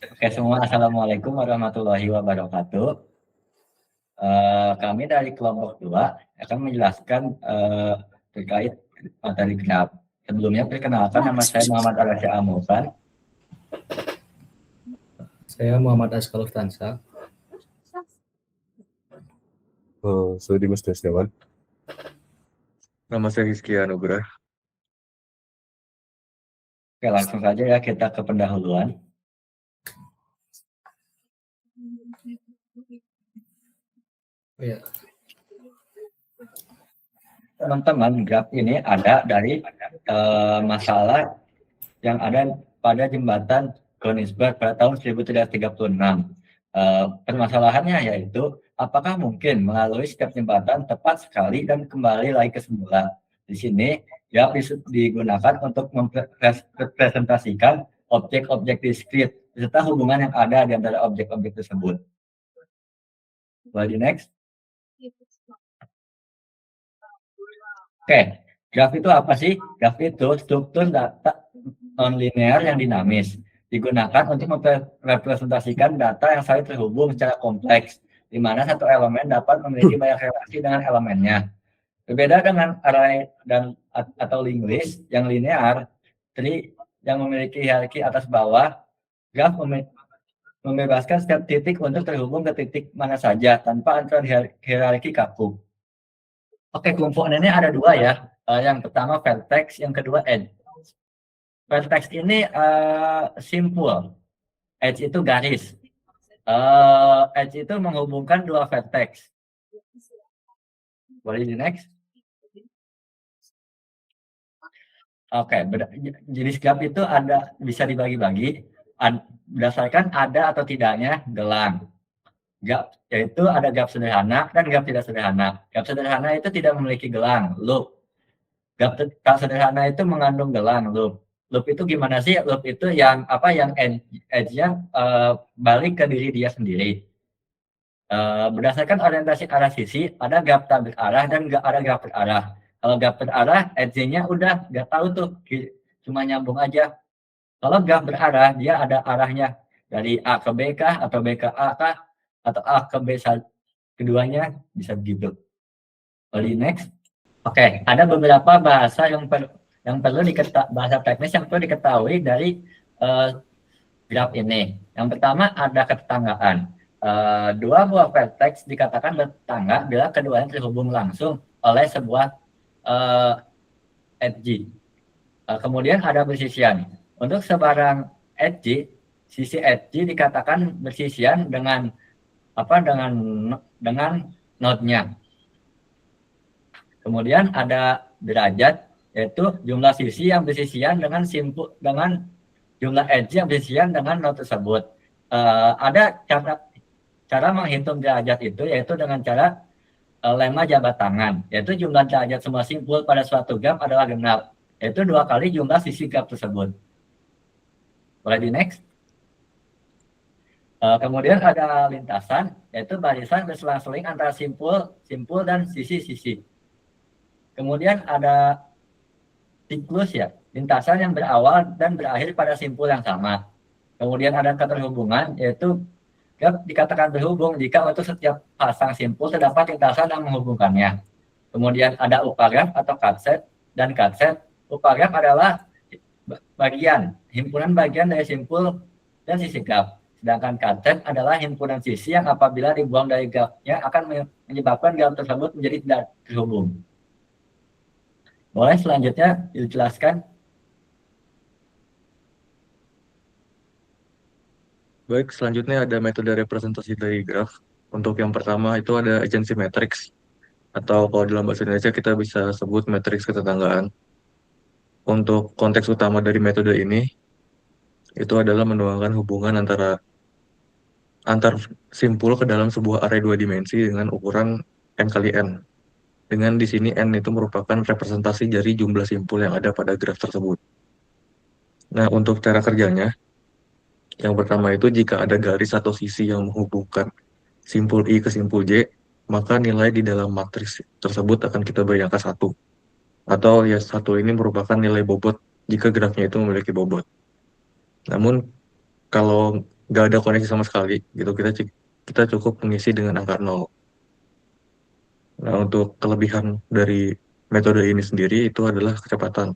Oke semua, Assalamualaikum warahmatullahi wabarakatuh. Kami dari kelompok 2 akan menjelaskan terkait materi graf. Sebelumnya perkenalkan, nama saya Muhammad Arasya Amulkan. Saya Muhammad Askaluf Tansa. Saya Dimas Dasyawan. Nama saya Rizky Anugrah. Oke, langsung saja ya kita ke pendahuluan. Ya. Teman-teman, graf ini ada dari masalah yang ada pada jembatan Königsberg pada tahun 1336. Permasalahannya yaitu, apakah mungkin melalui setiap jembatan tepat sekali dan kembali lagi ke semula? Di sini graf digunakan untuk mempresentasikan objek-objek diskrit serta hubungan yang ada di antara objek-objek tersebut. Boleh di next? Oke, graf itu apa sih? Graf itu struktur data non-linear yang dinamis, digunakan untuk merepresentasikan data yang saling terhubung secara kompleks, di mana satu elemen dapat memiliki banyak relasi dengan elemennya. Berbeda dengan array atau linked list yang linear, tree yang memiliki hierarki atas bawah, graf membebaskan setiap titik untuk terhubung ke titik mana saja tanpa aturan hierarki kaku. Oke, komponennya ada dua ya. Yang pertama vertex, yang kedua edge. Vertex ini simpul. Edge itu garis. Edge itu menghubungkan dua vertex. Boleh di next? Oke, jenis graf itu ada bisa dibagi-bagi berdasarkan ada atau tidaknya gelang. Graf yaitu ada graf sederhana dan graf tidak sederhana. Graf sederhana itu tidak memiliki gelang, loop. Graf sederhana itu mengandung gelang, loop. Loop itu gimana sih? Loop itu yang edge-nya balik ke diri dia sendiri. Berdasarkan orientasi arah sisi, ada graf tak berarah dan ada graf berarah. Kalau graf berarah, edge-nya udah nggak tahu tuh, cuma nyambung aja. Kalau graf berarah, dia ada arahnya dari A ke B kah, atau B ke A kah, atau A ke B keduanya, bisa begitu. Boleh next? Oke, ada beberapa bahasa yang perlu bahasa teknis yang perlu diketahui dari graf ini. Yang pertama ada ketetanggaan. Dua buah vertex dikatakan bertetangga bila keduanya terhubung langsung oleh sebuah edge. Kemudian ada bersisian. Untuk sebarang edge, sisi edge dikatakan bersisian dengan node-nya. Kemudian ada derajat, yaitu jumlah sisi yang bersisian dengan jumlah edge yang bersisian dengan node tersebut. Ada cara menghitung derajat itu, yaitu dengan cara lemma jabat tangan, yaitu jumlah derajat semua simpul pada suatu graf adalah genap, yaitu 2 kali jumlah sisi graf tersebut. Boleh di next? Kemudian ada lintasan, yaitu barisan berselang-seling antara simpul dan sisi-sisi. Kemudian ada siklus ya, lintasan yang berawal dan berakhir pada simpul yang sama. Kemudian ada keterhubungan, yaitu graf dikatakan berhubung jika untuk setiap pasang simpul terdapat lintasan yang menghubungkannya. Kemudian ada upagraf atau cutset dan cutset. Upagraf adalah himpunan bagian dari simpul dan sisi graf. Sedangkan cutset adalah himpunan sisi yang apabila dibuang dari grafnya akan menyebabkan graf tersebut menjadi tidak terhubung. Boleh selanjutnya dijelaskan? Baik, selanjutnya ada metode representasi dari graf. Untuk yang pertama itu ada agency matrix, atau kalau dalam bahasa Indonesia kita bisa sebut matriks ketetanggaan. Untuk konteks utama dari metode ini, itu adalah menuangkan hubungan antar simpul ke dalam sebuah array 2 dimensi dengan ukuran n kali n. Dengan di sini n itu merupakan representasi dari jumlah simpul yang ada pada graf tersebut. Nah, untuk cara kerjanya, yang pertama itu jika ada garis atau sisi yang menghubungkan simpul I ke simpul J, maka nilai di dalam matriks tersebut akan kita beri angka 1. Atau ya 1 ini merupakan nilai bobot jika grafnya itu memiliki bobot. Namun kalau nggak ada koneksi sama sekali gitu, kita cukup mengisi dengan angka 0. Nah, untuk kelebihan dari metode ini sendiri itu adalah kecepatan.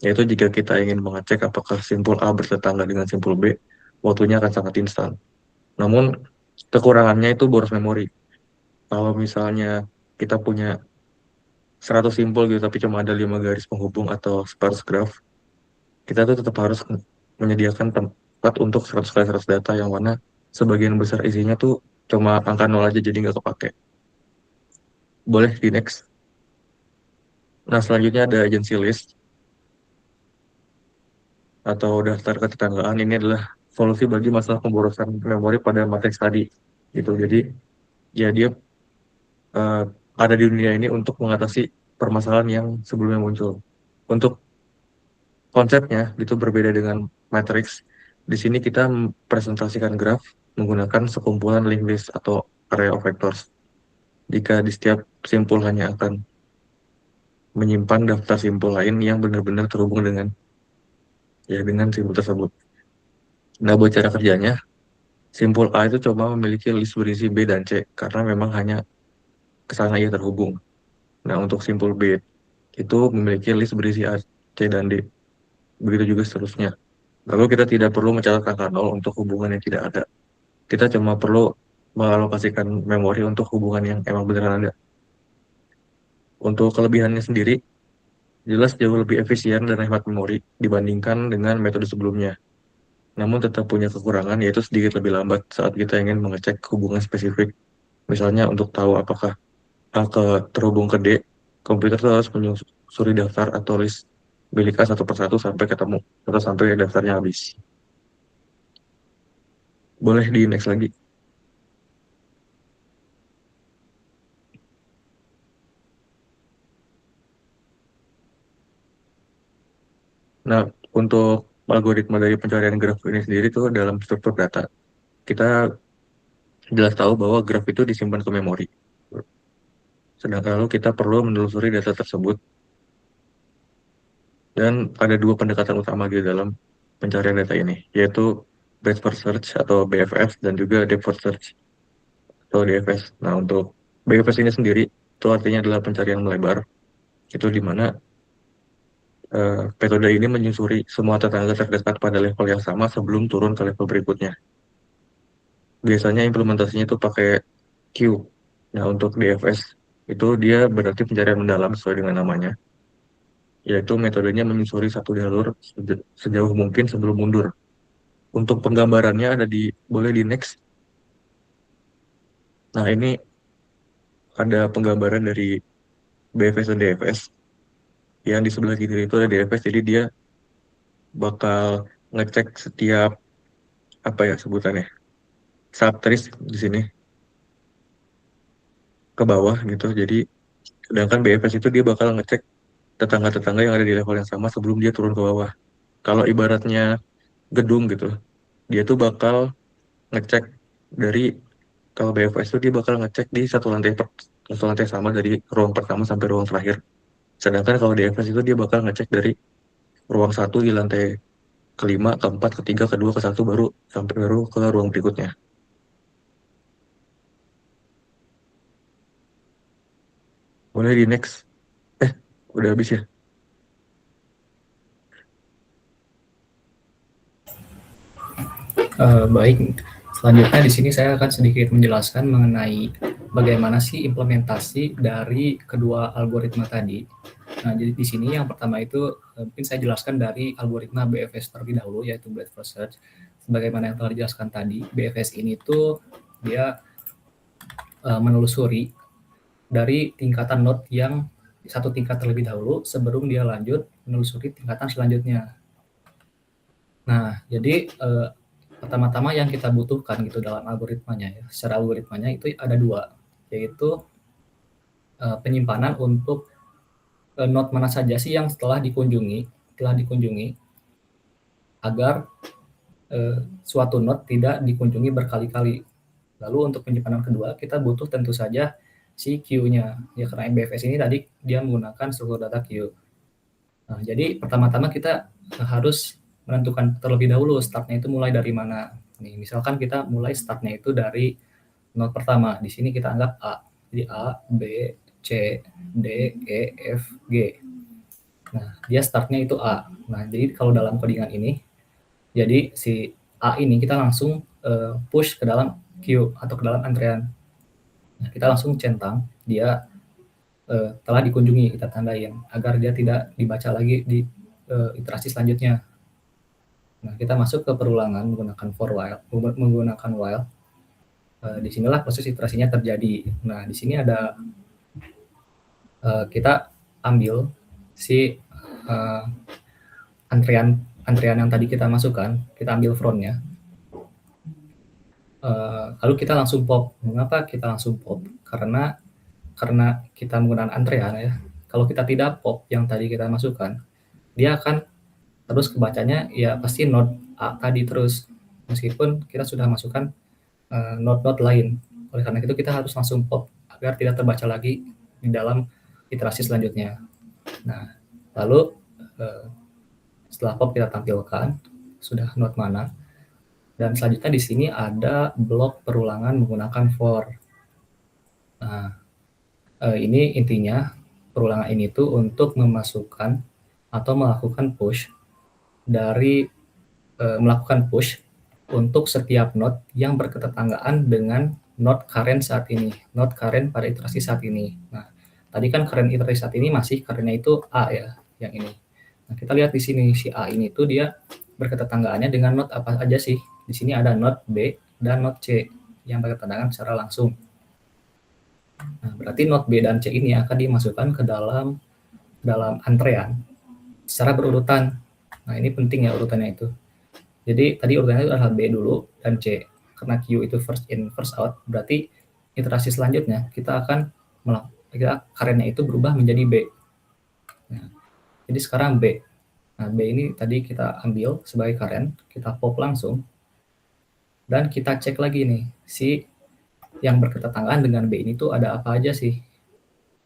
Yaitu jika kita ingin mengecek apakah simpul A bertetangga dengan simpul B, waktunya akan sangat instan. Namun, kekurangannya itu boros memori. Kalau misalnya kita punya 100 simpul gitu, tapi cuma ada 5 garis penghubung atau sparse graph, kita tuh tetap harus menyediakan tempat untuk 100 kali 100 data yang mana sebagian besar isinya tuh cuma angka 0 aja, jadi nggak kepake. Boleh di next. Nah, selanjutnya ada agency list atau daftar ketetanggaan. Ini adalah solusi bagi masalah pemborosan memori pada matrix tadi. Gitu. Jadi, ya dia ada di dunia ini untuk mengatasi permasalahan yang sebelumnya muncul. Untuk konsepnya itu berbeda dengan matrix. Di sini kita mempresentasikan graf menggunakan sekumpulan linked list atau array of vectors. Jika di setiap simpul hanya akan menyimpan daftar simpul lain yang benar-benar terhubung dengan simpul tersebut. Nah, buat cara kerjanya, simpul A itu coba memiliki list berisi B dan C karena memang hanya ke sana ia terhubung. Nah, untuk simpul B itu memiliki list berisi A, C, dan D. Begitu juga seterusnya. Lalu kita tidak perlu mencatat angka 0 untuk hubungan yang tidak ada. Kita cuma perlu mengalokasikan memori untuk hubungan yang emang beneran ada. Untuk kelebihannya sendiri, jelas jauh lebih efisien dan hemat memori dibandingkan dengan metode sebelumnya. Namun tetap punya kekurangan, yaitu sedikit lebih lambat saat kita ingin mengecek hubungan spesifik. Misalnya untuk tahu apakah A terhubung ke D, komputer itu harus menyusuri daftar atau list milik A satu persatu sampai ketemu, atau sampai daftarnya habis. Boleh di next lagi. Nah, untuk algoritma dari pencarian graf ini sendiri tuh dalam struktur data, kita jelas tahu bahwa graf itu disimpan ke memori. Sedangkan lalu kita perlu menelusuri data tersebut. Dan ada dua pendekatan utama di dalam pencarian data ini, yaitu breadth first search atau BFS dan juga depth first search atau DFS. Nah, untuk BFS ini sendiri itu artinya adalah pencarian melebar. Itu di mana metode ini menyusuri semua tetangga terdekat pada level yang sama sebelum turun ke level berikutnya. Biasanya implementasinya itu pakai queue. Nah, untuk DFS itu dia berarti pencarian mendalam sesuai dengan namanya, yaitu metodenya menyusuri satu jalur sejauh mungkin sebelum mundur. Untuk penggambarannya boleh di next. Nah, ini ada penggambaran dari BFS dan DFS. Yang di sebelah kiri itu ada DFS, jadi dia bakal ngecek setiap sebutannya subtrace di sini ke bawah gitu. Jadi sedangkan BFS itu dia bakal ngecek tetangga-tetangga yang ada di level yang sama sebelum dia turun ke bawah. Kalau ibaratnya gedung gitu, dia tuh bakal ngecek kalau BFS itu dia bakal ngecek di satu lantai sama dari ruang pertama sampai ruang terakhir. Sedangkan kalau DFS itu dia bakal ngecek dari ruang 1 di lantai kelima, keempat, ketiga, kedua, ke satu baru ke ruang berikutnya. Boleh di next. Udah habis ya? Baik, selanjutnya di sini saya akan sedikit menjelaskan mengenai bagaimana sih implementasi dari kedua algoritma tadi. Nah, jadi di sini yang pertama itu mungkin saya jelaskan dari algoritma BFS terlebih dahulu, yaitu breadth first search. Sebagaimana yang telah dijelaskan tadi, BFS ini tuh dia menelusuri dari tingkatan node yang satu tingkat terlebih dahulu sebelum dia lanjut menelusuri tingkatan selanjutnya. Nah, jadi pertama-tama yang kita butuhkan gitu dalam algoritmanya ya, secara algoritmanya itu ada dua, yaitu penyimpanan untuk node mana saja sih yang telah dikunjungi agar suatu node tidak dikunjungi berkali-kali. Lalu untuk penyimpanan kedua kita butuh tentu saja si queue-nya ya, karena BFS ini tadi dia menggunakan struktur data queue. Nah, jadi pertama-tama kita harus menentukan terlebih dahulu startnya itu mulai dari mana. Nih, misalkan kita mulai startnya itu dari node pertama. Di sini kita anggap A. Jadi A, B, C, D, E, F, G. Nah, dia startnya itu A. Nah, jadi kalau dalam codingan ini, jadi si A ini kita langsung push ke dalam queue atau ke dalam antrean. Nah, kita langsung centang dia telah dikunjungi, kita tandain agar dia tidak dibaca lagi di iterasi selanjutnya. Nah, kita masuk ke perulangan menggunakan for while, menggunakan while. Disinilah proses iterasinya terjadi. Nah, di sini ada kita ambil si antrean yang tadi kita masukkan, kita ambil frontnya. Lalu kita langsung pop. Mengapa kita langsung pop? Karena kita menggunakan antrean ya. Kalau kita tidak pop yang tadi kita masukkan, dia akan terus kebacanya ya pasti node A tadi terus, meskipun kita sudah masukkan node-node lain. Oleh karena itu kita harus langsung pop agar tidak terbaca lagi di dalam iterasi selanjutnya. Nah, lalu setelah pop kita tampilkan sudah node mana, dan selanjutnya di sini ada blok perulangan menggunakan for. Nah, ini intinya perulangan ini tuh untuk memasukkan atau melakukan push dari melakukan push untuk setiap node yang berketetanggaan dengan node current saat ini, node current pada iterasi saat ini. Nah, tadi kan current iterasi saat ini masih currentnya itu A ya, yang ini. Nah, kita lihat di sini si A ini tuh dia berketetanggaannya dengan node apa aja sih? Di sini ada node B dan node C yang berketetanggaan secara langsung. Nah, berarti node B dan C ini akan dimasukkan ke dalam antrean secara berurutan. Nah, ini penting ya urutannya itu. Jadi tadi urutannya itu adalah B dulu dan C. Karena Q itu first in first out, berarti iterasi selanjutnya kita akan current-nya itu berubah menjadi B. Nah, jadi sekarang B. Nah, B ini tadi kita ambil sebagai current, kita pop langsung, dan kita cek lagi nih, si yang berketetanggaan dengan B ini tuh ada apa aja sih.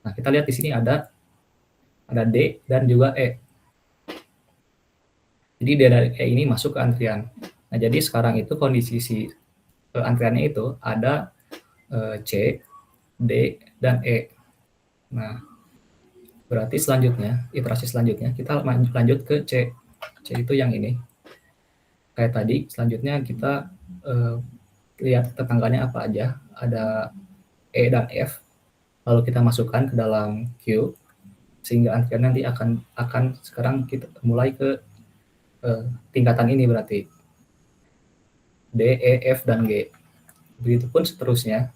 Nah, kita lihat di sini ada D dan juga E. Jadi D dan E ini masuk ke antrian. Nah, jadi sekarang itu kondisi si antriannya itu ada C, D, dan E. Nah, berarti selanjutnya, iterasi selanjutnya, kita lanjut ke C. C itu yang ini. Kayak tadi, selanjutnya kita lihat tetangganya apa aja. Ada E dan F. Lalu kita masukkan ke dalam Q. Sehingga antrian nanti akan sekarang kita mulai ke tingkatan ini berarti. D, E, F, dan G. Begitupun seterusnya.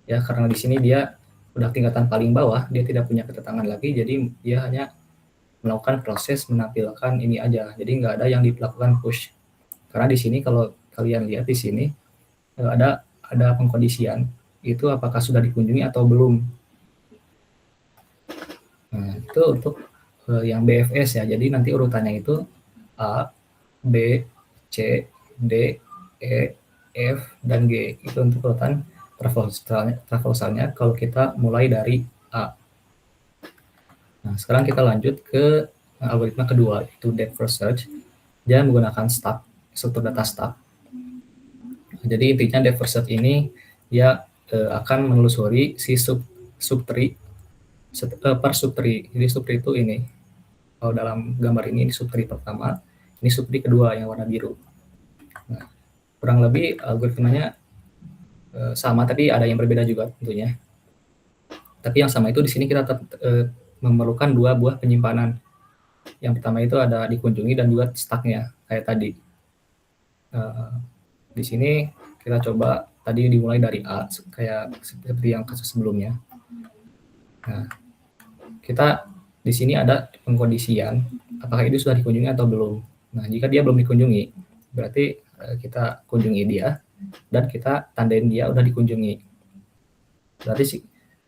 Ya, karena di sini dia udah tingkatan paling bawah, dia tidak punya ketetangan lagi, jadi dia hanya melakukan proses menampilkan ini aja. Jadi nggak ada yang dilakukan push. Karena di sini kalau kalian lihat di sini ada pengkondisian itu apakah sudah dikunjungi atau belum. Nah, itu untuk yang BFS ya. Jadi nanti urutannya itu A, B, C, D, E, F, dan G. Itu untuk urutan traversalnya kalau kita mulai dari A. Nah, sekarang kita lanjut ke algoritma kedua, yaitu depth first search. Dia menggunakan stack, struktur data stack. Jadi intinya depth first search ini dia akan menelusuri si subtree per subtree. Jadi subtree itu ini. Kalau dalam gambar ini subtree pertama, ini subtree kedua yang warna biru. Nah, kurang lebih algoritmanya sama, tapi ada yang berbeda juga tentunya. Tapi yang sama itu di sini kita memerlukan dua buah penyimpanan. Yang pertama itu ada dikunjungi dan juga stacknya kayak tadi. Di sini kita coba tadi dimulai dari A kayak seperti yang kasus sebelumnya. Nah, kita di sini ada pengkondisian apakah itu sudah dikunjungi atau belum. Nah, jika dia belum dikunjungi, berarti kita kunjungi dia dan kita tandain dia udah dikunjungi. Berarti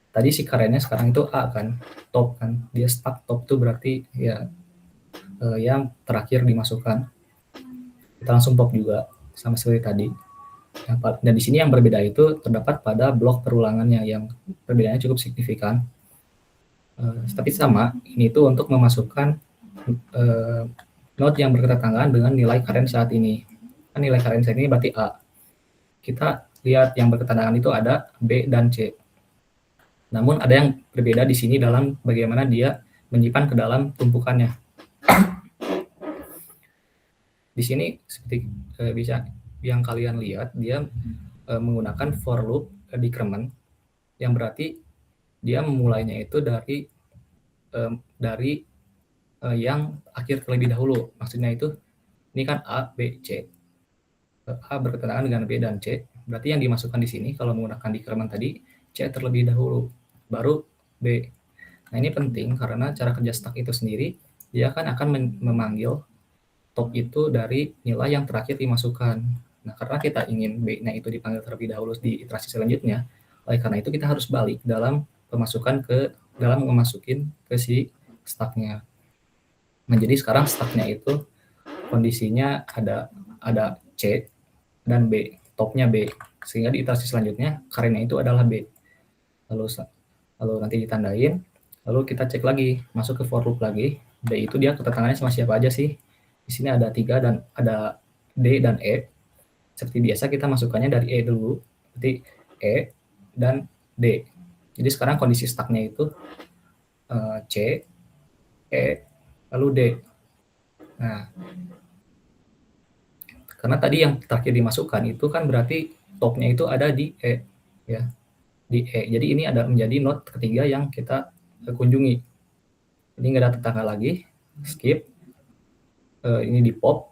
tadi si current-nya sekarang itu A kan, top kan. Dia stuck top itu berarti ya yang terakhir dimasukkan. Kita langsung pop juga sama seperti tadi. Dan di sini yang berbeda itu terdapat pada blok perulangannya yang perbedaannya cukup signifikan. Tapi sama, ini itu untuk memasukkan node yang berketetanggaan dengan nilai current saat ini. Kan nilai current saat ini berarti A. kita lihat yang berketandangan itu ada B dan C. Namun ada yang berbeda di sini dalam bagaimana dia menyimpan ke dalam tumpukannya. Di sini seperti bisa yang kalian lihat, dia menggunakan for loop decrement, yang berarti dia memulainya itu dari yang akhir terlebih dahulu. Maksudnya itu ini kan A, B, C. A berketandangan dengan B dan C. Berarti yang dimasukkan di sini kalau menggunakan decrement tadi C terlebih dahulu, baru B. Nah, ini penting karena cara kerja stack itu sendiri dia akan memanggil top itu dari nilai yang terakhir dimasukkan. Nah, karena kita ingin B-nya itu dipanggil terlebih dahulu di iterasi selanjutnya, oleh karena itu kita harus balik dalam memasukin ke si stacknya. Nah, jadi sekarang stacknya itu kondisinya ada C dan B, topnya B, sehingga di iterasi selanjutnya karenanya itu adalah B. Lalu nanti ditandain, lalu kita cek lagi, masuk ke for loop lagi. B itu dia kedatangannya sama siapa aja sih? Di sini ada 3 dan ada D dan E. Seperti biasa kita masukkannya dari E dulu, berarti E dan D. Jadi sekarang kondisi stacknya itu C, E, lalu D. Nah, karena tadi yang terakhir dimasukkan itu kan berarti topnya itu ada di E, ya, di E. Jadi ini ada menjadi node ketiga yang kita kunjungi. Jadi nggak ada tetangga lagi, skip. Ini di pop,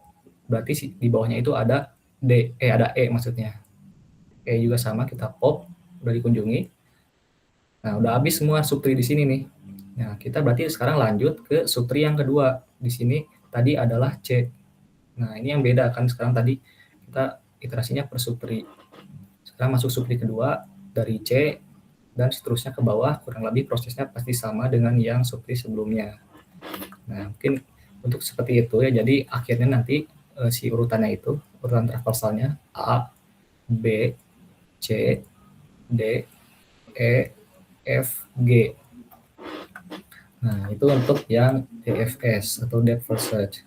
berarti di bawahnya itu ada ada E maksudnya. E juga sama, kita pop, udah dikunjungi. Nah, udah habis semua subtree di sini nih. Nah, kita berarti sekarang lanjut ke subtree yang kedua. Di sini tadi adalah C. Nah, ini yang beda kan, sekarang tadi kita iterasinya per subtree. Sekarang masuk subtree kedua dari C dan seterusnya ke bawah, kurang lebih prosesnya pasti sama dengan yang subtree sebelumnya. Nah, mungkin untuk seperti itu ya, jadi akhirnya nanti si urutannya itu, urutan traversalnya A, B, C, D, E, F, G. Nah, itu untuk yang DFS atau depth first search.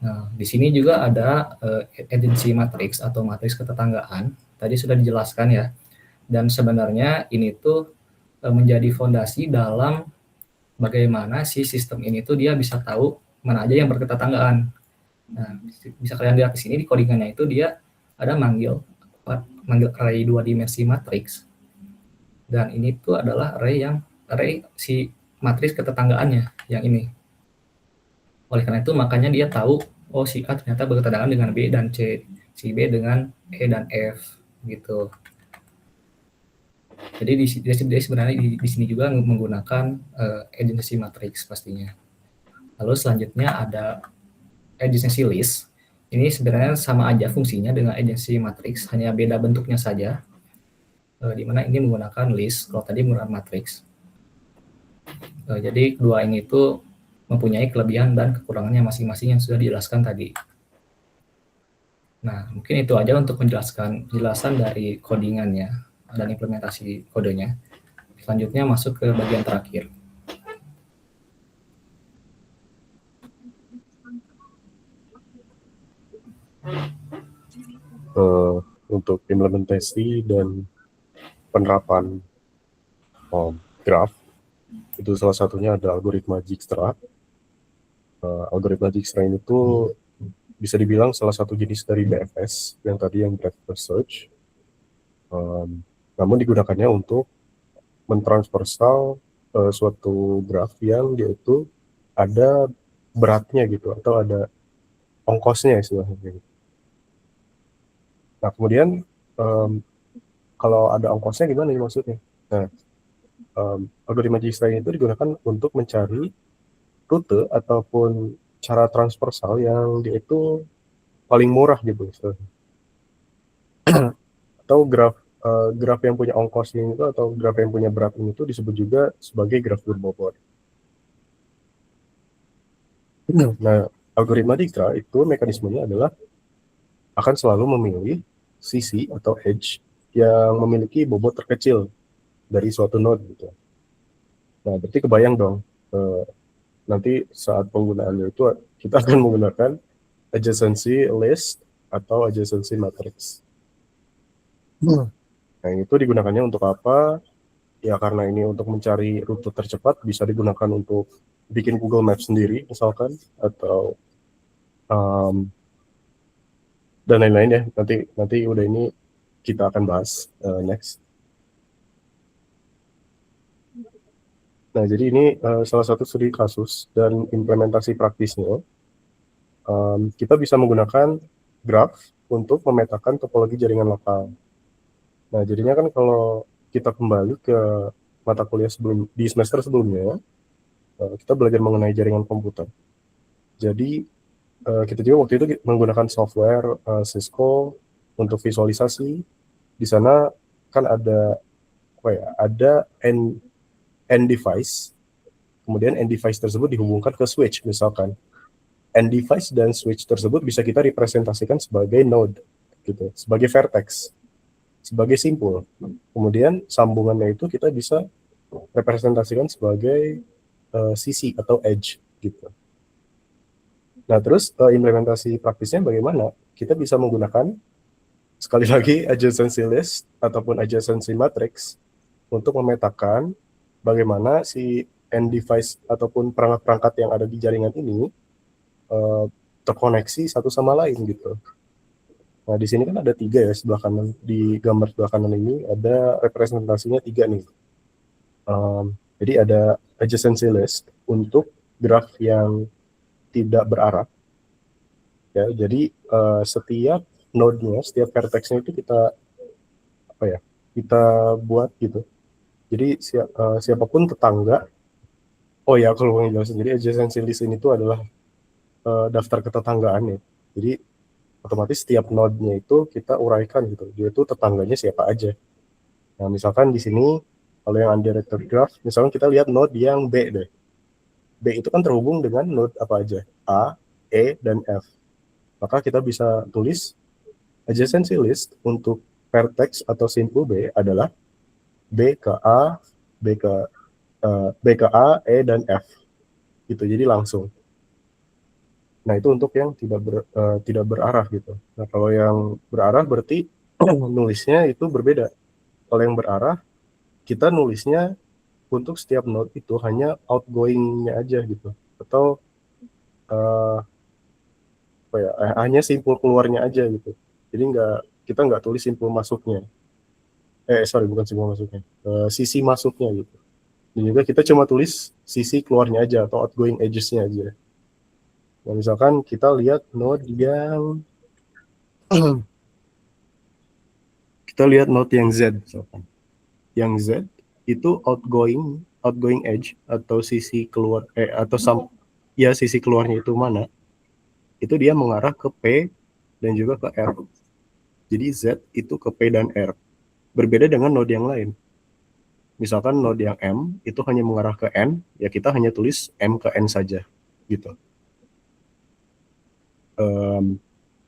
Nah, di sini juga ada agency matrix atau matriks ketetanggaan. Tadi sudah dijelaskan ya. Dan sebenarnya ini tuh menjadi fondasi dalam bagaimana si sistem ini tuh dia bisa tahu mana aja yang berketetanggaan. Nah, bisa kalian lihat di sini di codingannya itu dia ada manggil array 2 dimensi matrix. Dan ini tuh adalah array si matriks ketetanggaannya yang ini. Oleh karena itu makanya dia tahu oh si A ternyata berketetanggaan dengan B dan C, si B dengan E dan F gitu. Jadi dia sebenarnya di sini juga menggunakan agency matrix pastinya. Lalu selanjutnya ada agency list. Ini sebenarnya sama aja fungsinya dengan agency matrix, hanya beda bentuknya saja. Di mana ini menggunakan list, kalau tadi menggunakan matrix. Jadi kedua ini itu mempunyai kelebihan dan kekurangannya masing-masing yang sudah dijelaskan tadi. Nah, mungkin itu aja untuk penjelasan dari codingannya dan implementasi kodenya. Selanjutnya masuk ke bagian terakhir. Untuk implementasi dan penerapan graph, itu salah satunya ada algoritma Dijkstra. Algoritma Dijkstra ini tuh bisa dibilang salah satu jenis dari BFS yang tadi yang breadth first search. Namun digunakannya untuk mentransversal suatu graph yang dia itu ada beratnya gitu atau ada ongkosnya istilahnya. Nah, kemudian kalau ada ongkosnya gimana nih maksudnya? Nah, algoritma Dijkstra itu digunakan untuk mencari rute ataupun cara transversal yang dia itu paling murah gitu. Atau graf yang punya ongkosnya itu atau graf yang punya berat ini itu disebut juga sebagai graf berbobot. Nah, algoritma Dijkstra itu mekanismenya adalah akan selalu memilih sisi atau edge yang memiliki bobot terkecil dari suatu node gitu. Nah, berarti kebayang dong nanti saat penggunaannya itu kita akan menggunakan adjacency list atau adjacency matrix. Nah, itu digunakannya untuk apa? Ya karena ini untuk mencari rute tercepat, bisa digunakan untuk bikin Google Maps sendiri misalkan, atau dan lain-lain ya. Nanti udah ini kita akan bahas next. Nah, jadi ini salah satu studi kasus dan implementasi praktisnya. Kita bisa menggunakan graph untuk memetakan topologi jaringan lokal. Nah, jadinya kan kalau kita kembali ke mata kuliah di semester sebelumnya, kita belajar mengenai jaringan komputer. Jadi kita juga waktu itu menggunakan software Cisco untuk visualisasi. Di sana kan ada end device, kemudian end device tersebut dihubungkan ke switch misalkan. End device dan switch tersebut bisa kita representasikan sebagai node, gitu, sebagai vertex, sebagai simpul. Kemudian sambungannya itu kita bisa representasikan sebagai sisi atau edge, gitu. Nah, terus implementasi praktisnya bagaimana? Kita bisa menggunakan sekali lagi adjacency list ataupun adjacency matrix untuk memetakan bagaimana si end device ataupun perangkat-perangkat yang ada di jaringan ini terkoneksi satu sama lain gitu. Nah, di sini kan ada 3 ya, sebelah kanan, di gambar sebelah kanan ini ada representasinya 3 nih. Jadi ada adjacency list untuk graf yang tidak berarah. Ya, jadi setiap node-nya, setiap vertex-nya itu kita buat gitu. Jadi siapapun tetangga. Oh ya, kalau mau jelasin, jadi adjacency list ini tuh adalah daftar ketetanggaan ya. Jadi otomatis setiap node-nya itu kita uraikan gitu. Dia itu tetangganya siapa aja. Nah, misalkan di sini kalau yang undirected graph, misalkan kita lihat node yang B deh. B itu kan terhubung dengan node apa aja? A, E, dan F. Maka kita bisa tulis adjacency list untuk vertex atau simpul B adalah B ke A, B ke A, E, dan F. Gitu, jadi langsung. Nah, itu untuk yang tidak berarah gitu. Nah, kalau yang berarah berarti nulisnya itu berbeda. Kalau yang berarah, kita nulisnya untuk setiap node itu hanya outgoing-nya aja gitu. Atau hanya simpul keluarnya aja gitu. Jadi kita nggak tulis simpul masuknya. Bukan simpul masuknya. Sisi masuknya gitu. Dan juga kita cuma tulis sisi keluarnya aja atau outgoing edges-nya aja. Nah, misalkan kita lihat node yang Z misalkan. Yang Z itu outgoing edge atau sisi keluar sisi keluarnya itu mana? Itu dia mengarah ke P dan juga ke R. Jadi Z itu ke P dan R. Berbeda dengan node yang lain. Misalkan node yang M itu hanya mengarah ke N, ya kita hanya tulis M ke N saja gitu.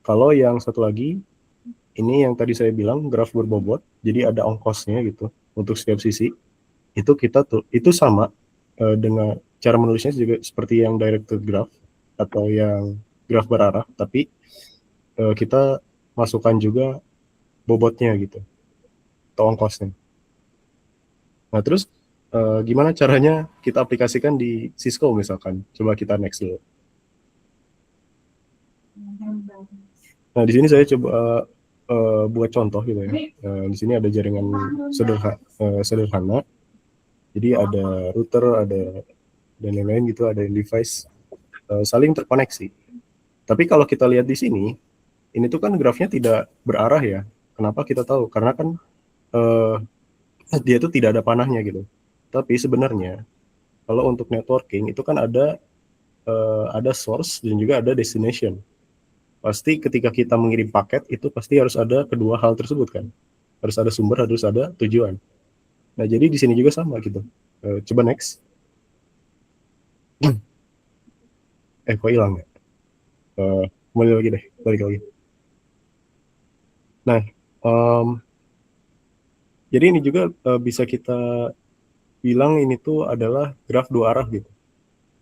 Kalau yang satu lagi, ini yang tadi saya bilang graf berbobot, jadi ada ongkosnya gitu untuk setiap sisi. Itu sama dengan cara menulisnya juga seperti yang directed graph atau yang graf berarah, tapi kita masukkan juga bobotnya gitu atau ongkosnya. Nah, terus gimana caranya kita aplikasikan di Cisco misalkan? Coba kita next dulu. Nah, di sini saya coba buat contoh gitu ya. Di sini ada jaringan sederhana. Jadi ada router, dan lain-lain gitu, ada device saling terkoneksi. Tapi kalau kita lihat di sini, ini tuh kan grafnya tidak berarah ya. Kenapa kita tahu? Karena kan dia tuh tidak ada panahnya gitu. Tapi sebenarnya kalau untuk networking itu kan ada source dan juga ada destination. Pasti ketika kita mengirim paket itu pasti harus ada kedua hal tersebut kan. Harus ada sumber, harus ada tujuan. Nah, jadi di sini juga sama gitu. Coba next. Kok hilang ya? Balik lagi. Nah, jadi ini juga bisa kita bilang ini tuh adalah graf dua arah gitu.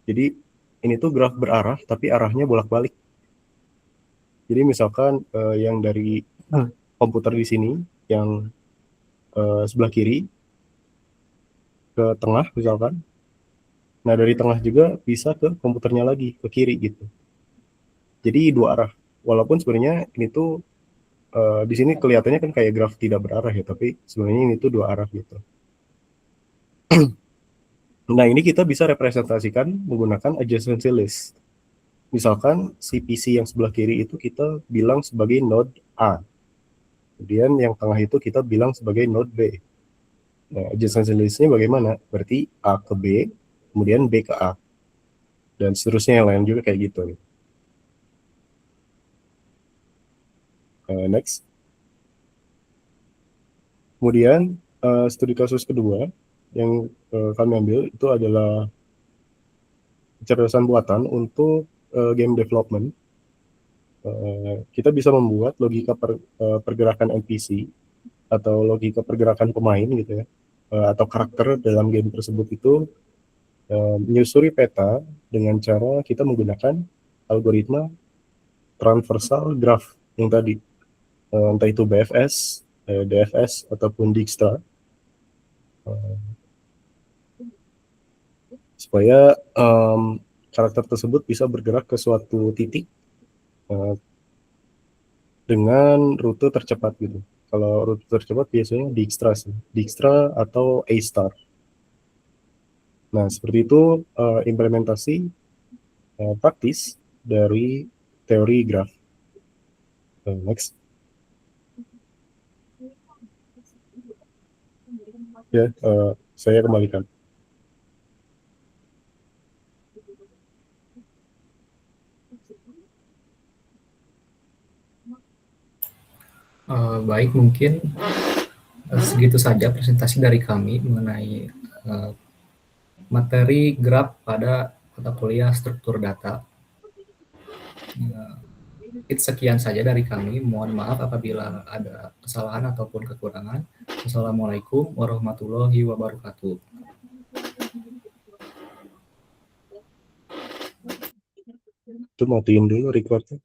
Jadi ini tuh graf berarah tapi arahnya bolak-balik. Jadi misalkan yang dari komputer di sini yang sebelah kiri ke tengah misalkan. Nah, dari tengah juga bisa ke komputernya lagi, ke kiri gitu. Jadi dua arah. Walaupun sebenarnya ini tuh di sini kelihatannya kan kayak graf tidak berarah ya, tapi sebenarnya ini tuh dua arah gitu. Nah, ini kita bisa representasikan menggunakan adjacency list. Misalkan si PC yang sebelah kiri itu kita bilang sebagai node A. Kemudian yang tengah itu kita bilang sebagai node B. Nah, adjacency list-nya bagaimana? Berarti A ke B, kemudian B ke A. Dan seterusnya yang lain juga kayak gitu. Next. Kemudian studi kasus kedua yang kami ambil itu adalah kecerdasan buatan untuk game development. Kita bisa membuat logika pergerakan NPC atau logika pergerakan pemain gitu ya, atau karakter dalam game tersebut itu menyusuri peta dengan cara kita menggunakan algoritma transversal graph yang tadi, entah itu BFS, DFS ataupun Dijkstra, supaya karakter tersebut bisa bergerak ke suatu titik dengan rute tercepat gitu. Kalau rute tercepat biasanya Dijkstra sih, Dijkstra atau A-star. Nah, seperti itu implementasi praktis dari teori graf. Next. Ya, saya kembalikan. Baik, mungkin segitu saja presentasi dari kami mengenai materi graf pada mata kuliah struktur data. Sekian saja dari kami. Mohon maaf apabila ada kesalahan ataupun kekurangan. Wassalamualaikum warahmatullahi wabarakatuh. Itu matiin dulu recordnya.